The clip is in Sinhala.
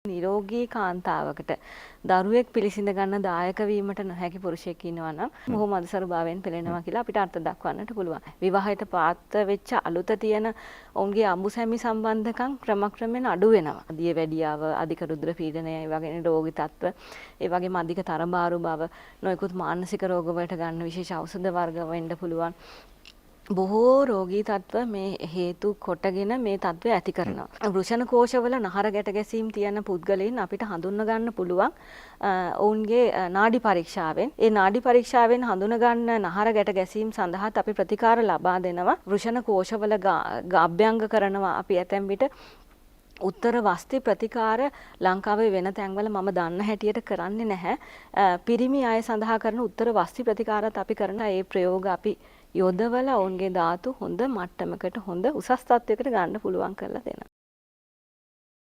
නිරෝගී කාන්තාවකට දරුවෙක් පිළිසිඳ ගන්න දායක වීමට නොහැකි පුරුෂයෙක් ඉන්නවා නම් බොහොම අදසරු භාවයෙන් පෙළෙනවා කියලා අපිට අර්ථ දක්වන්නට පුළුවන්. විවාහයට පාත්‍ර වෙච්ච අලුත තියෙන ඔවුන්ගේ අඹුසැමි සම්බන්ධකම් ක්‍රමක්‍රමයෙන් අඩු වෙනවා. දියවැඩියාව, අධික රුධිර පීඩනය, ඒ වගේ රෝගී තත්ත්ව, ඒ වගේම අධික තරබාරු බව, නොයෙකුත් මානසික රෝග වලට ගන්න විශේෂ ඖෂධ වර්ග වෙන්න පුළුවන්. බොහෝ රෝගී තත්ත්ව මේ හේතු කොටගෙන මේ තත්ත්වය ඇති කරනවා. වෘෂණ කෝෂවල නහර ගැට ගැසීම් තියෙන පුද්ගලයන් අපිට හඳුන්ව ගන්න පුළුවන් ඔවුන්ගේ නාඩි පරීක්ෂාවෙන්. ඒ නාඩි පරීක්ෂාවෙන් හඳුන ගන්න නහර ගැට ගැසීම් සඳහාත් අපි ප්‍රතිකාර ලබා දෙනවා. වෘෂණ කෝෂවල අභ්‍යංග කරනවා අපි ඇතැම් විට උත්තර වස්ති ප්‍රතිකාර ලංකාවේ වෙන තැන්වල මම දන්න හැටියට කරන්නේ නැහැ. පිරිමි අය සඳහා කරන උත්තර වස්ති ප්‍රතිකාරات අපි කරන ඒ ප්‍රයෝග අපි යොදවලා ඔවුන්ගේ ධාතු හොඳ මට්ටමකට හොඳ උසස් තත්වයකට ගන්න පුළුවන් කරලා දෙනවා.